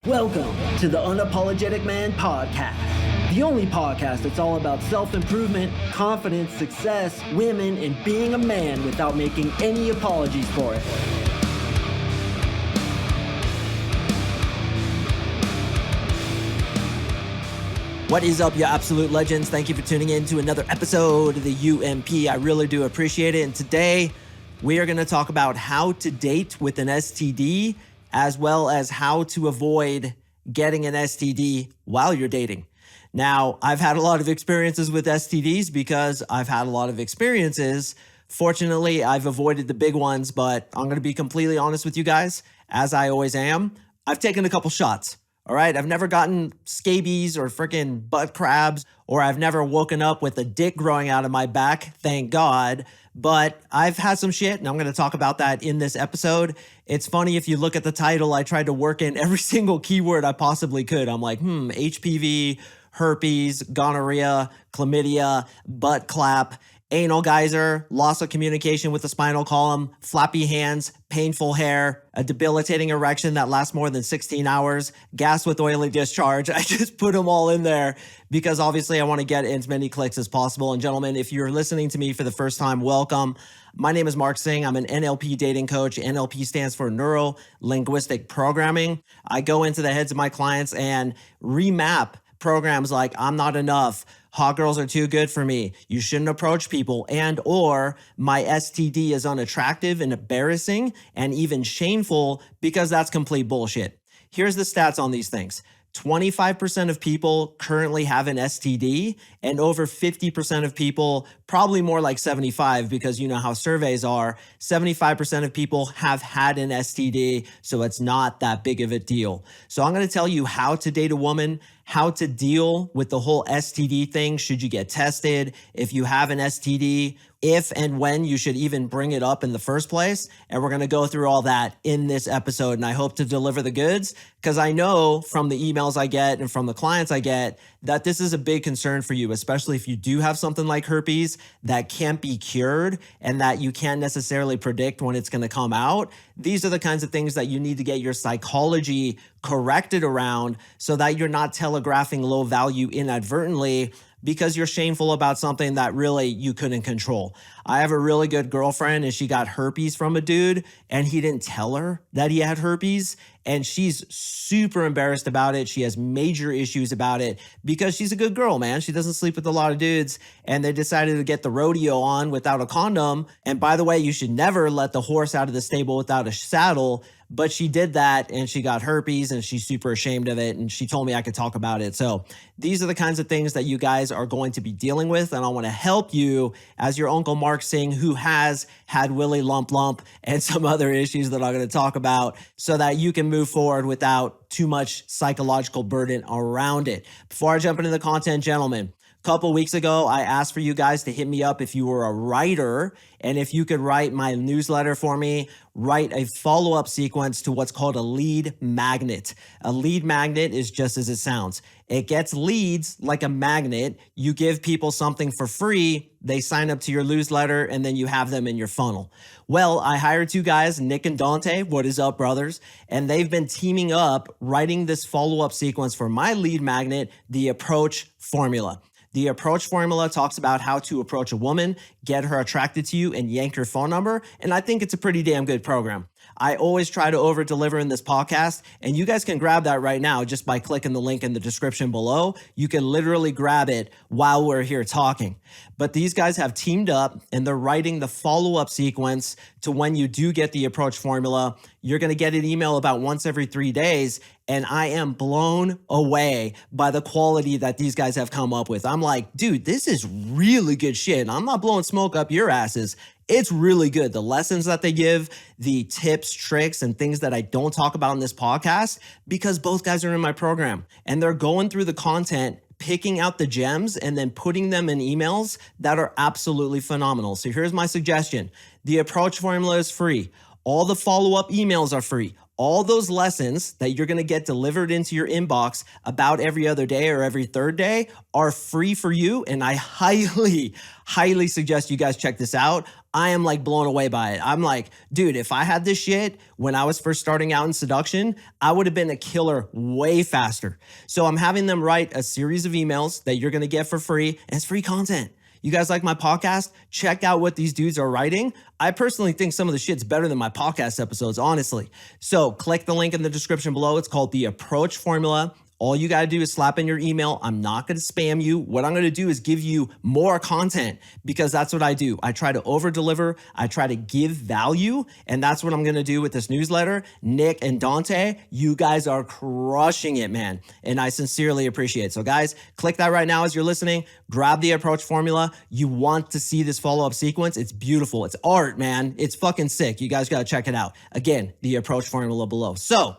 Welcome to the Unapologetic Man Podcast, the only podcast that's all about self-improvement, confidence, success, women, and being a man without making any apologies for it. What is up, you absolute legends? Thank you for tuning in to another episode of the UMP. I really do appreciate it. And today, we are going to talk about how to date with an STD, as well as how to avoid getting an STD while you're dating. Now, I've had a lot of experiences with STDs because I've had a lot of experiences. Fortunately, I've avoided the big ones, but I'm going to be completely honest with you guys, as I always am. I've taken a couple shots. All right, I've never gotten scabies or freaking butt crabs, or I've never woken up with a dick growing out of my back, thank God. But I've had some shit, and I'm going to talk about that in this episode. It's funny, if you look at the title, I tried to work in every single keyword I possibly could. I'm like, HPV, herpes, gonorrhea, chlamydia, butt clap, anal geyser, loss of communication with the spinal column, flappy hands, painful hair, a debilitating erection that lasts more than 16 hours, gas with oily discharge. I just put them all in there because obviously I want to get as many clicks as possible. And gentlemen, if you're listening to me for the first time, welcome. My name is CoachMarkSing. I'm an NLP dating coach. NLP stands for Neuro Linguistic Programming. I go into the heads of my clients and remap programs like I'm not enough, hot girls are too good for me, you shouldn't approach people, and or my STD is unattractive and embarrassing and even shameful, because that's complete bullshit. Here's the stats on these things. 25% of people currently have an STD, and over 50% of people, probably more like 75, because you know how surveys are, 75% of people have had an STD, so it's not that big of a deal. So I'm going to tell you how to date a woman, how to deal with the whole STD thing should you get tested, if you have an STD, if and when you should even bring it up in the first place. And we're going to go through all that in this episode. And I hope to deliver the goods, because I know from the emails I get and from the clients I get that this is a big concern for you, especially if you do have something like herpes that can't be cured and that you can't necessarily predict when it's going to come out. These are the kinds of things that you need to get your psychology corrected around so that you're not telegraphing low value inadvertently because you're shameful about something that really you couldn't control. I have a really good girlfriend, and she got herpes from a dude, and he didn't tell her that he had herpes, and she's super embarrassed about it. She has major issues about it because she's a good girl, man. She doesn't sleep with a lot of dudes, and they decided to get the rodeo on without a condom. And by the way, you should never let the horse out of the stable without a saddle. But she did that, and she got herpes, and she's super ashamed of it, and she told me I could talk about it. So these are the kinds of things that you guys are going to be dealing with, and I want to help you as your Uncle CoachMarkSing, who has had Willy Lump Lump and some other issues that I'm going to talk about, so that you can move forward without too much psychological burden around it. Before I jump into the content, gentlemen, a couple weeks ago, I asked for you guys to hit me up if you were a writer, and if you could write my newsletter for me, write a follow-up sequence to what's called a lead magnet. A lead magnet is just as it sounds. It gets leads like a magnet. You give people something for free, they sign up to your newsletter, and then you have them in your funnel. Well, I hired two guys, Nick and Dante. What is up, brothers? And they've been teaming up, writing this follow-up sequence for my lead magnet, the approach formula. The approach formula talks about how to approach a woman, get her attracted to you, and yank her phone number. And I think it's a pretty damn good program. I always try to over deliver in this podcast, and you guys can grab that right now just by clicking the link in the description below. You can literally grab it while we're here talking. But these guys have teamed up, and they're writing the follow-up sequence to when you do get the approach formula. You're going to get an email about once every 3 days, and I am blown away by the quality that these guys have come up with. I'm like, dude, this is really good shit. I'm not blowing smoke up your asses. It's really good. The lessons that they give, the tips, tricks, and things that I don't talk about in this podcast, because both guys are in my program and they're going through the content, picking out the gems, and then putting them in emails that are absolutely phenomenal. So here's my suggestion. The approach formula is free. All the follow-up emails are free. all those lessons that you're going to get delivered into your inbox about every other day or every third day are free for you. And I highly suggest you guys check this out. I am like blown away by it. I'm like, dude, if I had this shit when I was first starting out in seduction, I would have been a killer way faster. So I'm having them write a series of emails that you're going to get for free, and it's free content. You guys like my podcast? Check out what these dudes are writing. I personally think some of the shit's better than my podcast episodes, honestly. So click the link in the description below. It's called The Approach Formula. All you got to do is slap in your email. I'm not going to spam you. What I'm going to do is give you more content, because that's what I do. I try to over deliver. I try to give value. And that's what I'm going to do with this newsletter. Nick and Dante, you guys are crushing it, man. And I sincerely appreciate it. So guys, click that right now as you're listening. Grab the approach formula. You want to see this follow-up sequence. It's beautiful. It's art, man. It's fucking sick. You guys got to check it out. Again, the approach formula below. So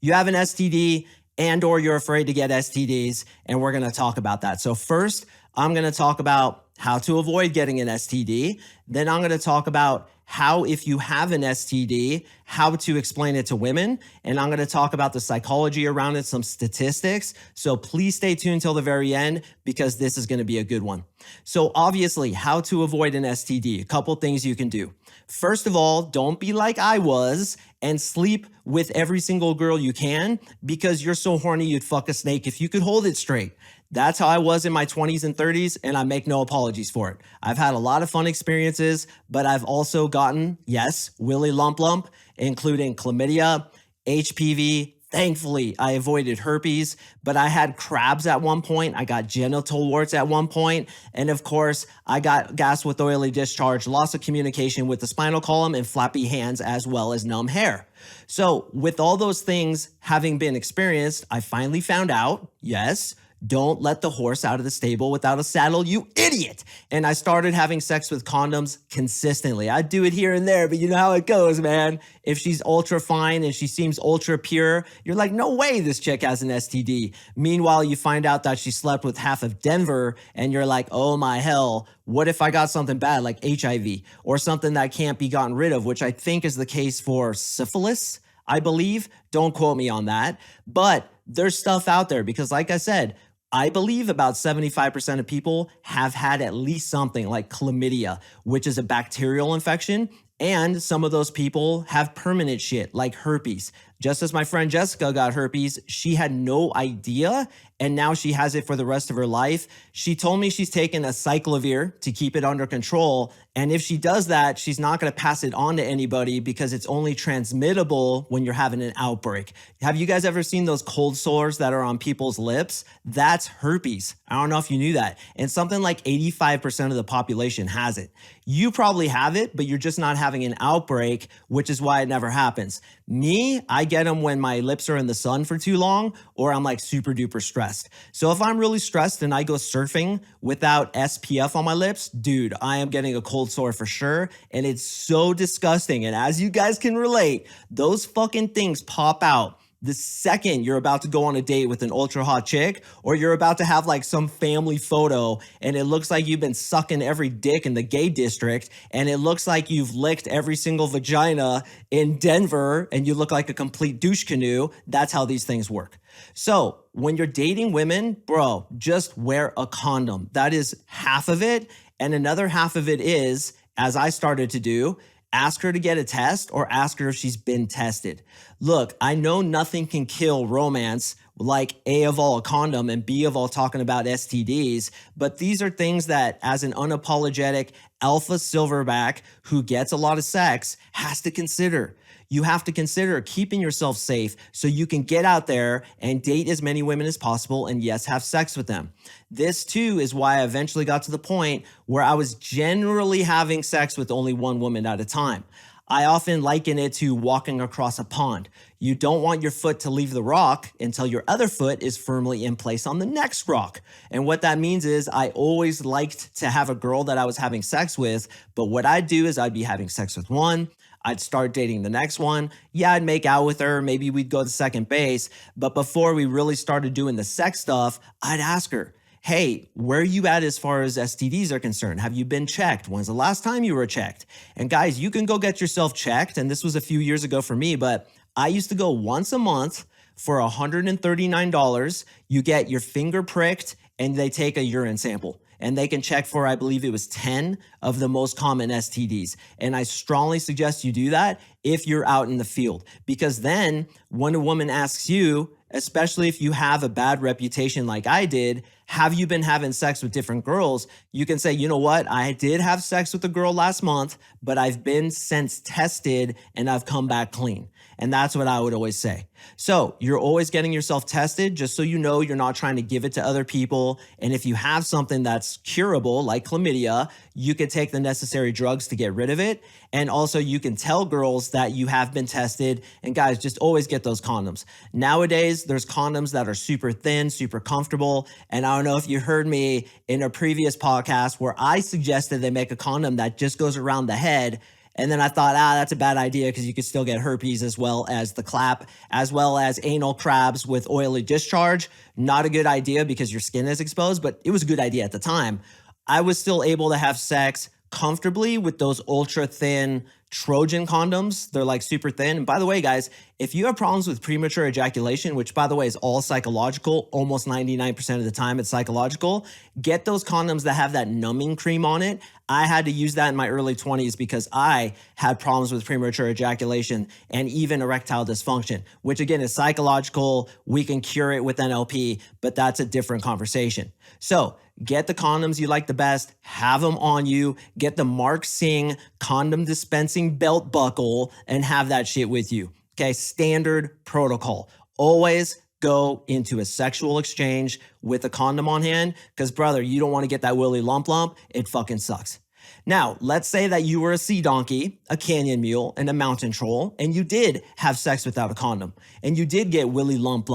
you have an STD, and or you're afraid to get STDs, and we're going to talk about that. So first, I'm going to talk about how to avoid getting an STD. Then I'm going to talk about how, if you have an STD, how to explain it to women. And I'm going to talk about the psychology around it, some statistics. So please stay tuned till the very end, because this is going to be a good one. So obviously, how to avoid an STD, a couple things you can do. First of all, don't be like I was and sleep with every single girl you can, because you're so horny you'd fuck a snake if you could hold it straight. That's how I was in my 20s and 30s, and I make no apologies for it. I've had a lot of fun experiences, but I've also gotten, yes, willy lump, including chlamydia, HPV. Thankfully, I avoided herpes, but I had crabs at one point. I got genital warts at one point. And of course, I got gas with oily discharge, loss of communication with the spinal column, and flappy hands, as well as numb hair. So with all those things having been experienced, I finally found out, yes, don't let the horse out of the stable without a saddle, you idiot. And I started having sex with condoms consistently. I do it here and there, but you know how it goes, man. If she's ultra fine and she seems ultra pure, you're like, no way this chick has an STD. Meanwhile, you find out that she slept with half of Denver, and you're like, oh my hell, what if I got something bad like HIV or something that can't be gotten rid of, which I think is the case for syphilis, I believe. Don't quote me on that. But there's stuff out there, because like I said, I believe about 75% of people have had at least something like chlamydia, which is a bacterial infection. And some of those people have permanent shit like herpes. Just as my friend Jessica got herpes, she had no idea, and now she has it for the rest of her life. She told me she's taken a cyclovir to keep it under control. And if she does that, she's not going to pass it on to anybody, because it's only transmittable when you're having an outbreak. Have you guys ever seen those cold sores that are on people's lips? That's herpes. I don't know if you knew that. And something like 85% of the population has it. You probably have it, but you're just not having an outbreak, which is why it never happens. Me, I get them when my lips are in the sun for too long, or I'm like super duper stressed. So if I'm really stressed and I go surfing without SPF on my lips, dude, I am getting a cold sore for sure. And it's so disgusting. And as you guys can relate, those fucking things pop out the second you're about to go on a date with an ultra hot chick, or you're about to have like some family photo and it looks like you've been sucking every dick in the gay district, and it looks like you've licked every single vagina in Denver and you look like a complete douche canoe. That's how these things work. So when you're dating women, bro, just wear a condom. That is half of it. And another half of it is, as I started to do, ask her to get a test or ask her if she's been tested. Look, I know nothing can kill romance like A of all a condom and B of all talking about STDs, but these are things that as an unapologetic alpha silverback who gets a lot of sex has to consider. You have to consider keeping yourself safe so you can get out there and date as many women as possible and yes, have sex with them. This too is why I eventually got to the point where I was generally having sex with only one woman at a time. I often liken it to walking across a pond. You don't want your foot to leave the rock until your other foot is firmly in place on the next rock. And what that means is I always liked to have a girl that I was having sex with, but what I'd do is I'd be having sex with one, I'd start dating the next one. Yeah, I'd make out with her. Maybe we'd go to second base. But before we really started doing the sex stuff, I'd ask her, hey, where are you at as far as STDs are concerned? Have you been checked? When's the last time you were checked? And guys, you can go get yourself checked. And this was a few years ago for me, but I used to go once a month for $139. You get your finger pricked and they take a urine sample. And they can check for, I believe it was 10 of the most common STDs. And I strongly suggest you do that if you're out in the field. Because then when a woman asks you, especially if you have a bad reputation like I did, have you been having sex with different girls? You can say, you know what? I did have sex with a girl last month, but I've been since tested and I've come back clean. And that's what I would always say. So you're always getting yourself tested just so you know you're not trying to give it to other people. And if you have something that's curable, like chlamydia, you can take the necessary drugs to get rid of it. And also you can tell girls that you have been tested. And guys, just always get those condoms. Nowadays, there's condoms that are super thin, super comfortable. And I don't know if you heard me in a previous podcast where I suggested they make a condom that just goes around the head. And then I thought, that's a bad idea because you could still get herpes as well as the clap, as well as anal crabs with oily discharge. Not a good idea because your skin is exposed, but it was a good idea at the time. I was still able to have sex comfortably with those ultra thin Trojan condoms. They're like super thin. And by the way, guys, if you have problems with premature ejaculation, which by the way is all psychological, almost 99% of the time it's psychological, get those condoms that have that numbing cream on it. I had to use that in my early 20s because I had problems with premature ejaculation and even erectile dysfunction, which again is psychological. We can cure it with NLP, but that's a different conversation. So get the condoms you like the best, have them on you, get the MarkSing condom dispensing belt buckle and have that shit with you. Okay, standard protocol. Always go into a sexual exchange with a condom on hand because brother, you don't want to get that willy lump. It fucking sucks. Now, let's say that you were a sea donkey, a canyon mule, and a mountain troll, and you did have sex without a condom, and you did get willy lump,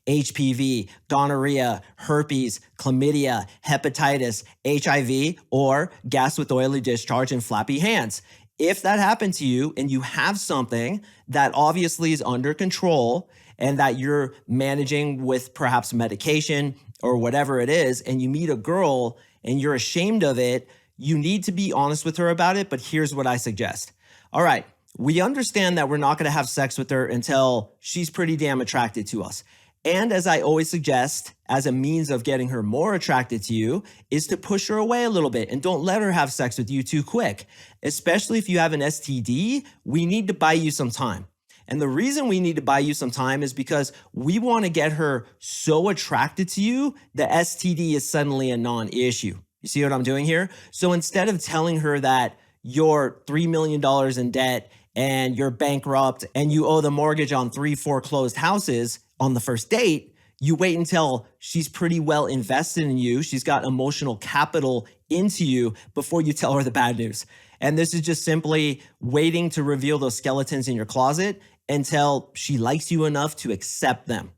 HPV, gonorrhea, herpes, chlamydia, hepatitis, HIV, or gas with oily discharge and flappy hands. If that happened to you and you have something that obviously is under control and that you're managing with perhaps medication or whatever it is, and you meet a girl and you're ashamed of it, you need to be honest with her about it, but here's what I suggest. All right, we understand that we're not gonna have sex with her until she's pretty damn attracted to us. And as I always suggest, as a means of getting her more attracted to you, is to push her away a little bit and don't let her have sex with you too quick. Especially if you have an STD, we need to buy you some time. And the reason we need to buy you some time is because we want to get her so attracted to you, the STD is suddenly a non-issue. You see what I'm doing here? So instead of telling her that you're $3 million in debt and you're bankrupt and you owe the mortgage on 3 foreclosed houses on the first date, you wait until she's pretty well invested in you. She's got emotional capital into you before you tell her the bad news. And this is just simply waiting to reveal those skeletons in your closet until she likes you enough to accept them.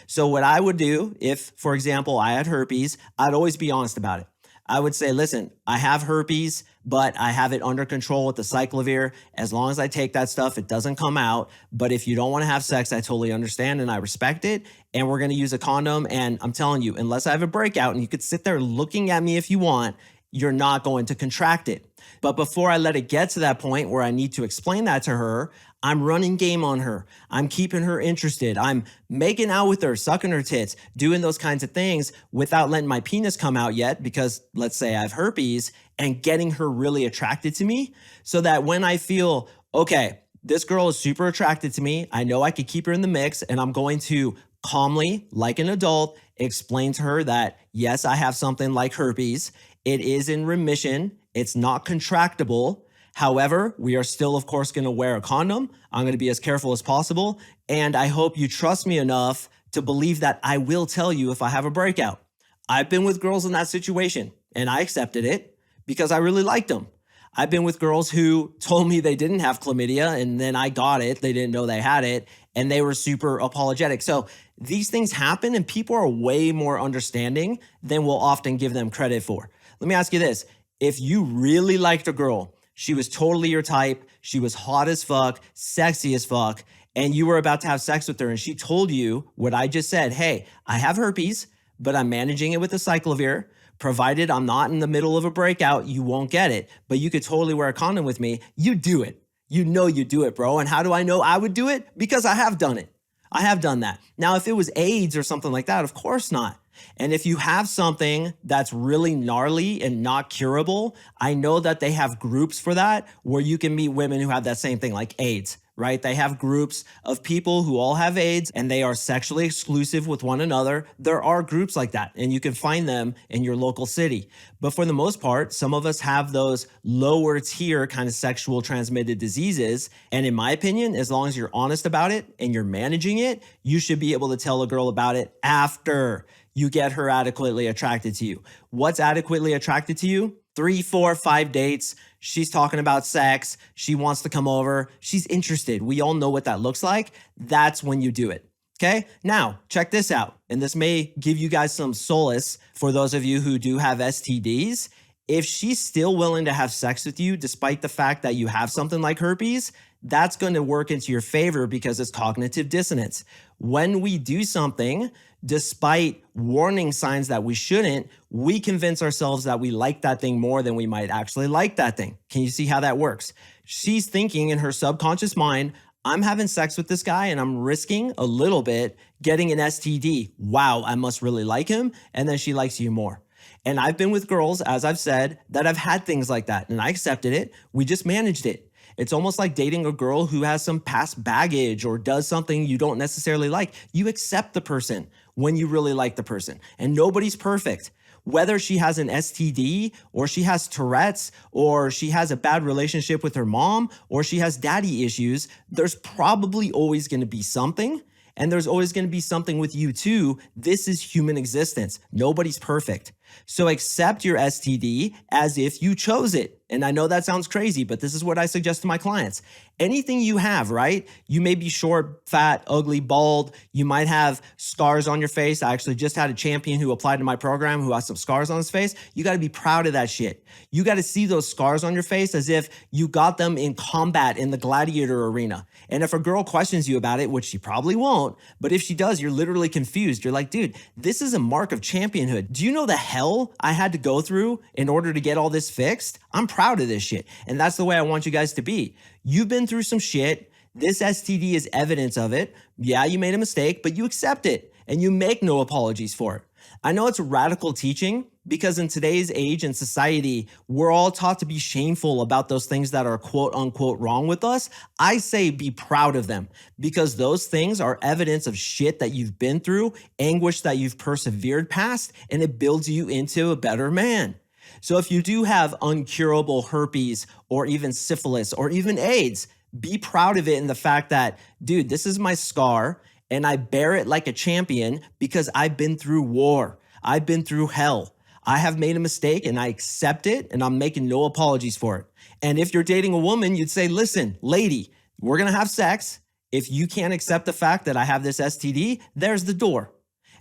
So what I would do if, for example, I had herpes, I'd always be honest about it. I would say, listen, I have herpes, but I have it under control with the cyclovir. As long as I take that stuff, it doesn't come out. But if you don't want to have sex, I totally understand and I respect it. And we're going to use a condom. And I'm telling you, unless I have a breakout, and you could sit there looking at me if you want, you're not going to contract it. But before I let it get to that point where I need to explain that to her, I'm running game on her. I'm keeping her interested. I'm making out with her, sucking her tits, doing those kinds of things without letting my penis come out yet because let's say I have herpes, and getting her really attracted to me so that when I feel, okay, this girl is super attracted to me, I know I could keep her in the mix, and I'm going to calmly, like an adult, explain to her that yes, I have something like herpes. It is in remission. It's not contractable. However, we are still, of course, going to wear a condom. I'm going to be as careful as possible. And I hope you trust me enough to believe that I will tell you if I have a breakout. I've been with girls in that situation and I accepted it because I really liked them. I've been with girls who told me they didn't have chlamydia and then I got it. They didn't know they had it and they were super apologetic. So these things happen and people are way more understanding than we'll often give them credit for. Let me ask you this. If you really liked a girl, she was totally your type, she was hot as fuck, sexy as fuck, and you were about to have sex with her and she told you what I just said, hey, I have herpes, but I'm managing it with a cyclovir. Provided I'm not in the middle of a breakout, you won't get it, but you could totally wear a condom with me. You do it. You know you do it, bro. And how do I know I would do it? Because I have done it. I have done that. Now, if it was AIDS or something like that, of course not. And if you have something that's really gnarly and not curable, I know that they have groups for that where you can meet women who have that same thing, like AIDS, right? They have groups of people who all have AIDS and they are sexually exclusive with one another. There are groups like that, and you can find them in your local city. But for the most part, some of us have those lower tier kind of sexual transmitted diseases. And in my opinion, as long as you're honest about it and you're managing it, you should be able to tell a girl about it after you get her adequately attracted to you. What's adequately attracted to you? 3, 4, 5 dates. She's talking about sex. She wants to come over. She's interested. We all know what that looks like. That's when you do it. Okay. Now, check this out. And this may give you guys some solace for those of you who do have STDs. If she's still willing to have sex with you, despite the fact that you have something like herpes, that's going to work into your favor because it's cognitive dissonance. When we do something, despite warning signs that we shouldn't, we convince ourselves that we like that thing more than we might actually like that thing. Can you see how that works? She's thinking in her subconscious mind, I'm having sex with this guy and I'm risking a little bit getting an STD. Wow, I must really like him. And then she likes you more. And I've been with girls, as I've said, that have had things like that and I accepted it. We just managed it. It's almost like dating a girl who has some past baggage or does something you don't necessarily like. You accept the person when you really like the person, and nobody's perfect. Whether she has an STD or she has Tourette's or she has a bad relationship with her mom or she has daddy issues, there's probably always going to be something. And there's always going to be something with you too. This is human existence. Nobody's perfect. So accept your STD as if you chose it. And I know that sounds crazy, but this is what I suggest to my clients. Anything you have, right? You may be short, fat, ugly, bald. You might have scars on your face. I actually just had a champion who applied to my program who has some scars on his face. You got to be proud of that shit. You got to see those scars on your face as if you got them in combat in the gladiator arena. And if a girl questions you about it, which she probably won't, but if she does, you're literally confused. You're like, dude, this is a mark of championhood. Do you know the hell I had to go through in order to get all this fixed? I'm proud of this shit. And that's the way I want you guys to be. You've been through some shit. This STD is evidence of it. Yeah, you made a mistake, but you accept it and you make no apologies for it. I know it's radical teaching because in today's age and society, we're all taught to be shameful about those things that are quote unquote wrong with us. I say be proud of them because those things are evidence of shit that you've been through, anguish that you've persevered past, and it builds you into a better man. So if you do have uncurable herpes or even syphilis or even AIDS, be proud of it in the fact that, dude, this is my scar and I bear it like a champion because I've been through war. I've been through hell. I have made a mistake and I accept it and I'm making no apologies for it. And if you're dating a woman, you'd say, listen, lady, we're going to have sex. If you can't accept the fact that I have this STD, there's the door.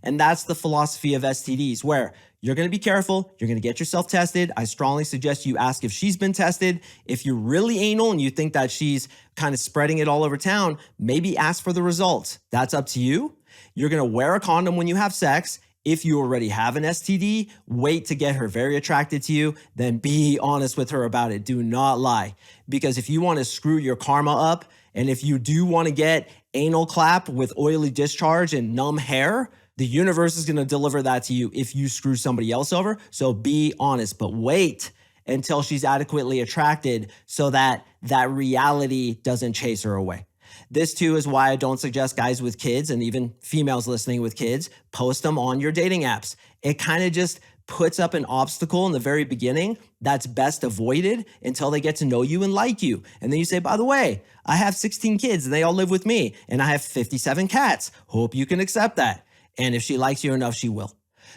And that's the philosophy of STDs, where you're going to be careful. You're going to get yourself tested. I strongly suggest you ask if she's been tested. If you're really anal and you think that she's kind of spreading it all over town, maybe ask for the results. That's up to you. You're going to wear a condom when you have sex. If you already have an STD, wait to get her very attracted to you. Then be honest with her about it. Do not lie. Because if you want to screw your karma up, and if you do want to get anal clap with oily discharge and numb hair, the universe is going to deliver that to you if you screw somebody else over. So be honest, but wait until she's adequately attracted so that that reality doesn't chase her away. This too is why I don't suggest guys with kids and even females listening with kids, post them on your dating apps. It kind of just puts up an obstacle in the very beginning that's best avoided until they get to know you and like you. And then you say, by the way, I have 16 kids and they all live with me and I have 57 cats. Hope you can accept that. And if she likes you enough, she will.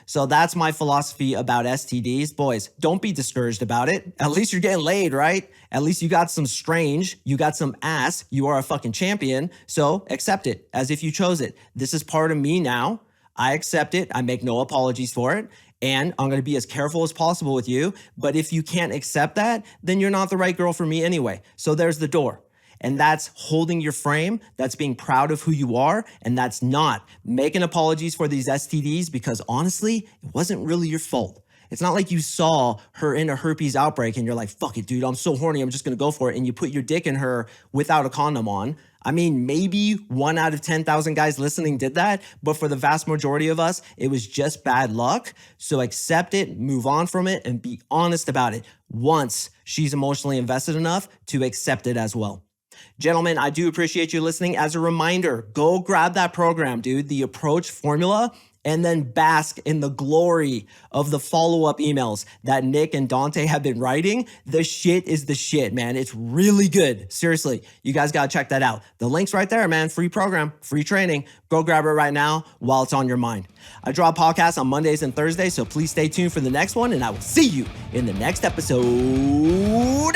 So that's my philosophy about STDs. Boys, don't be discouraged about it. At least you're getting laid, right? At least you got some strange, you got some ass, you are a fucking champion. So accept it as if you chose it. This is part of me now. I accept it. I make no apologies for it. And I'm going to be as careful as possible with you. But if you can't accept that, then you're not the right girl for me anyway. So there's the door. And that's holding your frame, that's being proud of who you are, and that's not making apologies for these STDs because honestly, it wasn't really your fault. It's not like you saw her in a herpes outbreak and you're like, fuck it, dude, I'm so horny, I'm just gonna go for it. And you put your dick in her without a condom on. I mean, maybe 1 out of 10,000 guys listening did that, but for the vast majority of us, it was just bad luck. So accept it, move on from it, and be honest about it once she's emotionally invested enough to accept it as well. Gentlemen, I do appreciate you listening. As a reminder, go grab that program, dude, the Approach Formula, and then bask in the glory of the follow-up emails that Nick and Dante have been writing. The shit is the shit, man. It's really good. Seriously, you guys gotta check that out. The link's right there, man. Free program, free training. Go grab it right now while it's on your mind. I drop podcasts on Mondays and Thursdays, so please stay tuned for the next one, and I will see you in the next episode.